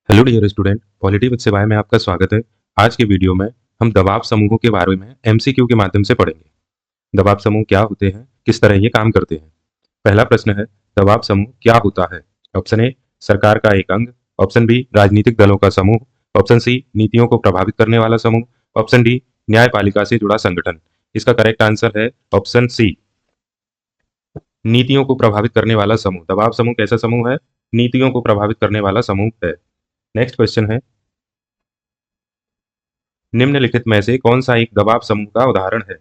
Hello dear student, polity with सेवाएं में आपका स्वागत है। आज के वीडियो में हम दबाव समूहों के बारे में एमसीक्यू के माध्यम से पढ़ेंगे। दबाव समूह क्या होते हैं, किस तरह ये काम करते हैं। पहला प्रश्न है, दबाव समूह क्या होता है। ऑप्शन ए, सरकार का एक अंग। ऑप्शन बी, राजनीतिक दलों का समूह। ऑप्शन सी, नीतियों को प्रभावित करने वाला समूह। ऑप्शन डी, न्यायपालिका से जुड़ा संगठन। इसका करेक्ट आंसर है ऑप्शन सी, नीतियों को प्रभावित करने वाला समूह। दबाव समूह कैसा समूह है? नीतियों को प्रभावित करने वाला समूह है। नेक्स्ट क्वेश्चन है, निम्नलिखित में से कौन सा एक दबाव समूह का उदाहरण है।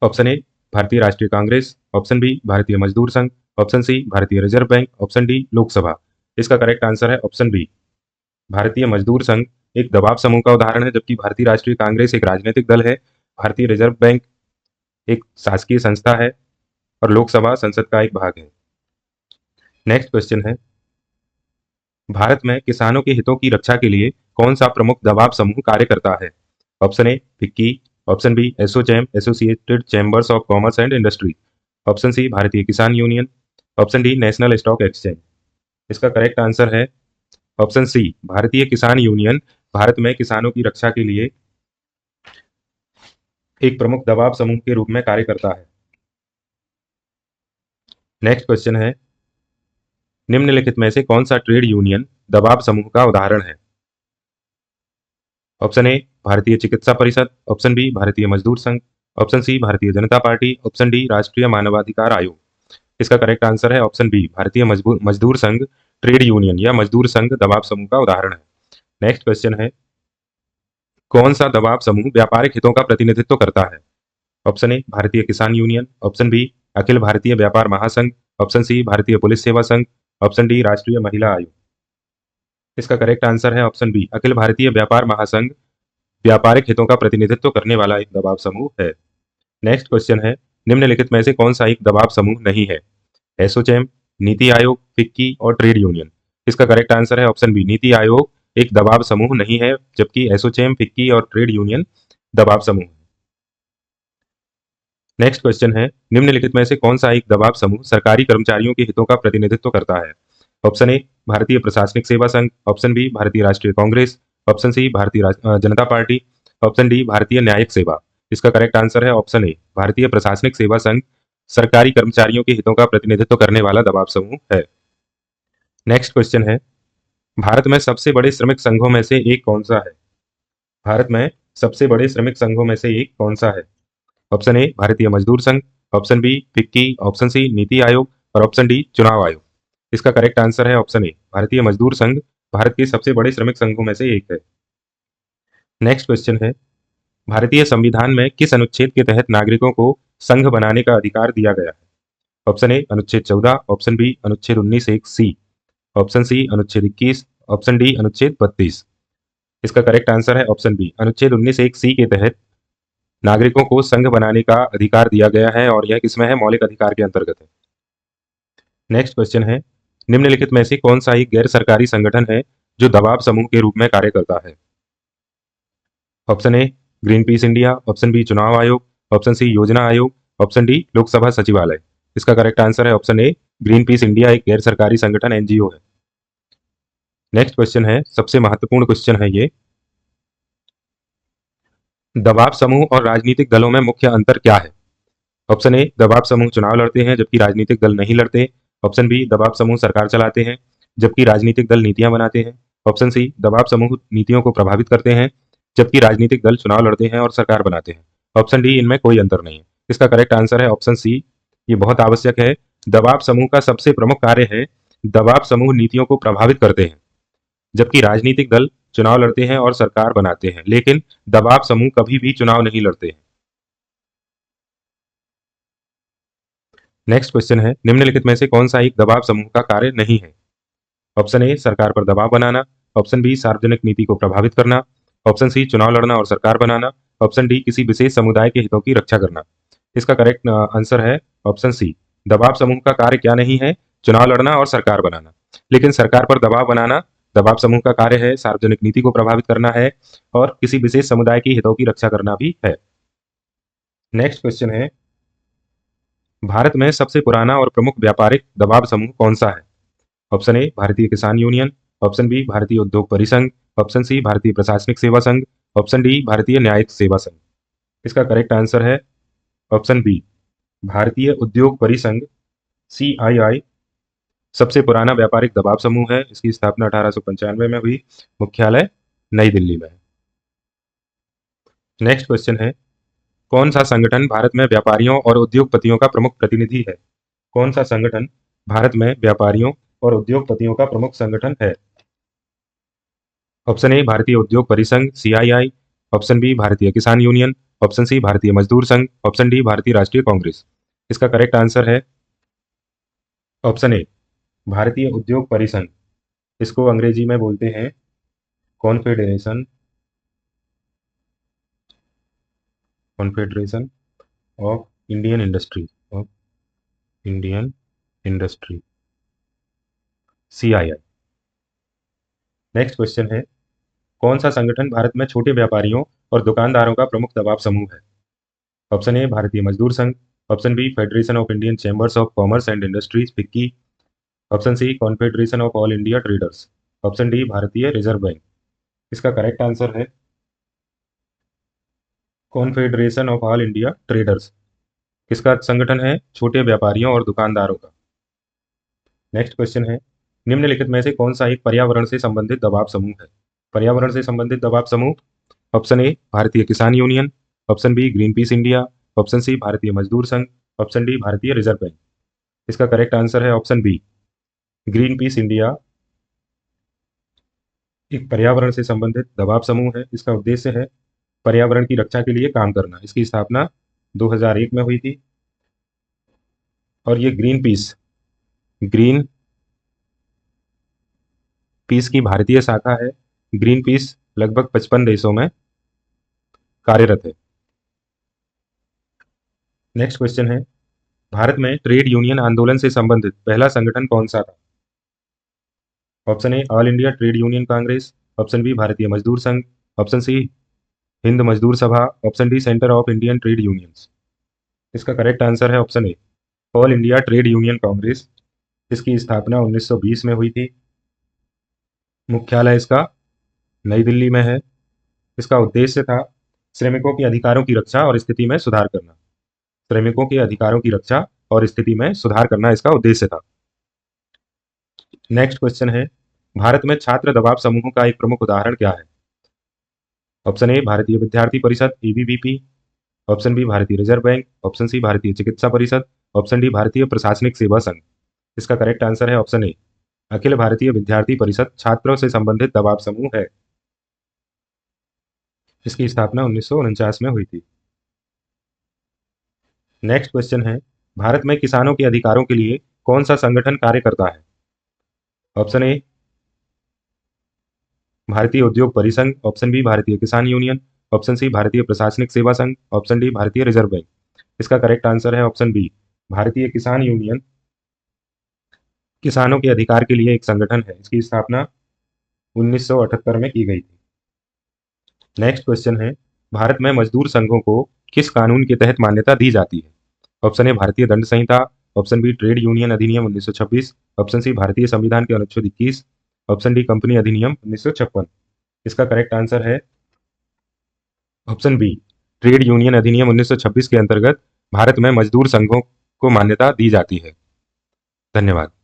ऑप्शन ए, भारतीय राष्ट्रीय Congress. Option B, Bharatiya Mazdoor Sangh. Option C, भारतीय reserve bank. Option D, Lok Sabha. इसका करेक्ट आंसर है ऑप्शन बी, भारतीय मजदूर संघ एक दबाव समूह का उदाहरण है, जबकि भारतीय राष्ट्रीय कांग्रेस एक राजनीतिक दल है, भारतीय रिजर्व बैंक एक शासकीय संस्था है और लोकसभा संसद का एक भाग है। नेक्स्ट क्वेश्चन है, भारत में किसानों के हितों की रक्षा के लिए कौन सा प्रमुख दबाव समूह कार्य करता है। Option A, FICCI. Option B, ASSOCHAM, associated chambers of commerce and industry. Option C, Bharatiya Kisan union. Option D, national stock exchange. इसका करेक्ट आंसर है option C, Bharatiya Kisan union Bharat में किसानों की रक्षा के लिए एक प्रमुख दबाव समूह के रूप में कार्य करता है। नेक्स्ट क्वेश्चन है, निम्नलिखित में से कौन सा ट्रेड यूनियन दबाव समूह का उदाहरण है। ऑप्शन ए, भारतीय चिकित्सा परिषद। Option B, Bharatiya Mazdoor Sangh. Option C, Bharatiya Janata party. Option D, राष्ट्रीय मानवाधिकार आयोग। इसका करेक्ट आंसर है ऑप्शन बी, भारतीय मजदूर संघ ट्रेड यूनियन या मजदूर संघ दबाव समूह का उदाहरण है। नेक्स्ट क्वेश्चन है, कौन सा दबाव समूह व्यापारिक हितों का प्रतिनिधित्व करता है। Option A, Bharatiya Kisan union. Option B, Akhil Bharatiya व्यापार महासंघ। ऑप्शन सी, भारतीय पुलिस सेवा संघ। ऑप्शन डी, राष्ट्रीय महिला आयोग। इसका करेक्ट आंसर है ऑप्शन बी, अखिल भारतीय व्यापार महासंघ व्यापारिक हितों का प्रतिनिधित्व करने वाला एक दबाव समूह है। नेक्स्ट क्वेश्चन है, निम्नलिखित में से कौन सा एक दबाव समूह नहीं है। एसोचैम, नीति आयोग, फिक्की और ट्रेड यूनियन। इसका करेक्ट आंसर है ऑप्शन बी, नीति आयोग एक दबाव समूह नहीं है, जबकि एसोचैम, फिक्की और ट्रेड यूनियन दबाव समूह है। नेक्स्ट क्वेश्चन है, निम्नलिखित में से कौन सा एक दबाव समूह सरकारी कर्मचारियों के हितों का प्रतिनिधित्व करता है। ऑप्शन ए, भारतीय प्रशासनिक सेवा संघ। ऑप्शन बी, भारतीय राष्ट्रीय Congress. Option C, Bharatiya Janata party. Option D, भारतीय न्यायिक सेवा। इसका करेक्ट आंसर है ऑप्शन ए, भारतीय प्रशासनिक सेवा संघ सरकारी कर्मचारियों के हितों का प्रतिनिधित्व करने वाला दबाव समूह है। नेक्स्ट क्वेश्चन है, भारत में सबसे बड़े श्रमिक संघों में से एक कौन सा है। भारत में सबसे बड़े श्रमिक संघों में से एक कौन सा है। Option A, Bharatiya Mazdoor Sangh. Option B, FICCI. Option C, NITI Aayog और ऑप्शन डी, चुनाव आयोग। इसका करेक्ट आंसर है ऑप्शन ए, भारतीय मजदूर संघ भारत के सबसे बड़े श्रमिक संघों में से एक है। नेक्स्ट क्वेश्चन है, भारतीय संविधान में किस अनुच्छेद के तहत नागरिकों को संघ बनाने का अधिकार दिया गया है। ऑप्शन ए, अनुच्छेद 14। ऑप्शन बी, अनुच्छेद 19(1)(c। ऑप्शन सी, अनुच्छेद 21। ऑप्शन डी, अनुच्छेद 32। इसका करेक्ट आंसर है ऑप्शन बी, अनुच्छेद 19(1)(c) के तहत नागरिकों को संघ बनाने का अधिकार दिया गया है और यह किसमें है, मौलिक अधिकार के अंतर्गत है। नेक्स्ट क्वेश्चन है, निम्नलिखित में से कौन सा एक गैर सरकारी संगठन है जो दबाव समूह के रूप में कार्य करता है। Option A, Greenpeace India. Option B, चुनाव आयोग। ऑप्शन सी, योजना आयोग। ऑप्शन डी, लोकसभा सचिवालय। इसका करेक्ट आंसर है option A, Greenpeace India एक गैर सरकारी संगठन एनजीओ है। नेक्स्ट क्वेश्चन है, सबसे महत्वपूर्ण क्वेश्चन है ये, दबाव समूह और राजनीतिक दलों में मुख्य अंतर क्या है। ऑप्शन ए, दबाव समूह चुनाव लड़ते हैं जबकि राजनीतिक दल नहीं लड़ते। ऑप्शन बी, दबाव समूह सरकार चलाते हैं जबकि राजनीतिक दल नीतियां बनाते हैं। ऑप्शन सी, दबाव समूह नीतियों को प्रभावित करते हैं जबकि राजनीतिक दल चुनाव लड़ते हैं और सरकार बनाते हैं। ऑप्शन डी, इनमें कोई अंतर नहीं है। इसका करेक्ट आंसर है ऑप्शन सी, ये बहुत आवश्यक है। दबाव समूह का सबसे प्रमुख कार्य है, दबाव समूह नीतियों को प्रभावित करते हैं जबकि राजनीतिक दल चुनाव लड़ते हैं और सरकार बनाते हैं, लेकिन दबाव समूह कभी भी चुनाव नहीं लड़ते हैं। नेक्स्ट क्वेश्चन है, निम्नलिखित में से कौन सा एक दबाव समूह का कार्य नहीं है। ऑप्शन ए, सरकार पर दबाव बनाना। ऑप्शन बी, सार्वजनिक नीति को प्रभावित करना। ऑप्शन सी, चुनाव लड़ना और सरकार बनाना। ऑप्शन डी, किसी विशेष समुदाय के हितों की रक्षा करना। इसका करेक्ट आंसर है ऑप्शन सी, दबाव समूह का कार्य क्या नहीं है, चुनाव लड़ना और सरकार बनाना। लेकिन सरकार पर दबाव बनाना दबाव समूह का कार्य है, सार्वजनिक नीति को प्रभावित करना है और किसी विशेष समुदाय की हितों की रक्षा करना भी है। नेक्स्ट क्वेश्चन है, भारत में सबसे पुराना और प्रमुख व्यापारिक दबाव समूह कौन सा है। Option A, Bharatiya Kisan union. Option B भारतीय उद्योग परिसंघ, ऑप्शन सी भारतीय प्रशासनिक सेवा संघ, ऑप्शन डी भारतीय न्यायिक सेवा संघ। इसका करेक्ट आंसर है ऑप्शन बी भारतीय उद्योग परिसंघ। CII सबसे पुराना व्यापारिक दबाव समूह है। इसकी स्थापना 1895 में हुई। मुख्यालय नई दिल्ली में है। नेक्स्ट क्वेश्चन है, कौन सा संगठन भारत में व्यापारियों और उद्योगपतियों का प्रमुख प्रतिनिधि है? कौन सा संगठन भारत में व्यापारियों और उद्योगपतियों का प्रमुख संगठन है? ऑप्शन ए भारतीय उद्योग परिसंघ CII, ऑप्शन बी भारतीय Kisan union, option C Bharatiya Mazdoor Sangh, option D भारतीय राष्ट्रीय कांग्रेस। इसका करेक्ट आंसर है ऑप्शन ए भारतीय उद्योग परिसंघ। इसको अंग्रेजी में बोलते हैं confederation of Indian industry CII। Next question है, कौन सा संगठन भारत में छोटे व्यापारियों और दुकानदारों का प्रमुख दबाव समूह है? Option A Bharatiya Mazdoor Sangh, option B federation of Indian chambers of commerce and industries FICCI, option C confederation of all India traders, option D Bharatiya reserve bank. इसका करेक्ट आंसर है confederation of all India traders. किसका संगठन है? छोटे व्यापारियों और दुकानदारों का। नेक्स्ट क्वेश्चन है, निम्नलिखित में से कौन सा एक पर्यावरण से संबंधित दबाव समूह है? पर्यावरण से संबंधित दबाव समूह, option A Bharatiya Kisan union, option B Greenpeace India, option C Bharatiya Mazdoor Sangh, option D Bharatiya reserve bank. इसका करेक्ट आंसर है option B Greenpeace India एक पर्यावरण से संबंधित दबाव समूह है। इसका उद्देश्य है पर्यावरण की रक्षा के लिए काम करना। इसकी स्थापना 2001 में हुई थी और ये ग्रीन पीस की भारतीय शाखा है। ग्रीन पीस लगभग 55 देशों में कार्यरत है। नेक्स्ट क्वेश्चन है, भारत में ट्रेड यूनियन आंदोलन से संबंधित पहला संगठन कौन सा था? Option A all India trade union congress, option B Bharatiya Mazdoor Sangh, option C Hind Mazdoor Sabha, option D centre of Indian trade unions. इसका करेक्ट आंसर है option A all India trade union congress. इसकी स्थापना 1920 में हुई थी। मुख्यालय इसका नई दिल्ली में है। इसका उद्देश्य था श्रमिकों के अधिकारों की रक्षा और स्थिति में सुधार करना। श्रमिकों के अधिकारों की रक्षा और स्थिति में सुधार करना इसका उद्देश्य था। नेक्स्ट क्वेश्चन है, भारत में छात्र दबाव समूहों का एक प्रमुख उदाहरण क्या है? ऑप्शन ए भारतीय विद्यार्थी परिषद ABVP, ऑप्शन बी भारतीय रिजर्व बैंक, ऑप्शन सी भारतीय चिकित्सा परिषद, ऑप्शन डी भारतीय प्रशासनिक सेवा संघ। इसका करेक्ट आंसर है ऑप्शन ए अखिल भारतीय विद्यार्थी परिषद छात्रों से संबंधित दबाव समूह है। इसकी स्थापना 1949 में हुई थी। नेक्स्ट क्वेश्चन है, भारत में किसानों के अधिकारों के लिए कौन सा संगठन कार्य करता है? ऑप्शन ए भारतीय उद्योग परिसंघ, ऑप्शन बी भारतीय किसान यूनियन, ऑप्शन सी भारतीय प्रशासनिक सेवा संघ, option D Bharatiya reserve bank. इसका करेक्ट आंसर है ऑप्शन बी भारतीय किसान यूनियन किसानों के अधिकार के लिए एक संगठन है। इसकी स्थापना 1978 में की गई थी। नेक्स्ट क्वेश्चन है, भारत में मजदूर संघों को किस कानून के तहत मान्यता दी जाती है? ऑप्शन ए भारतीय दंड संहिता, ऑप्शन बी ट्रेड यूनियन अधिनियम 1926, ऑप्शन सी भारतीय संविधान के अनुच्छेद 21, ऑप्शन डी कंपनी अधिनियम 1956। इसका करेक्ट आंसर है ऑप्शन बी ट्रेड यूनियन अधिनियम 1926 के अंतर्गत भारत में मजदूर संघों को मान्यता दी जाती है। धन्यवाद।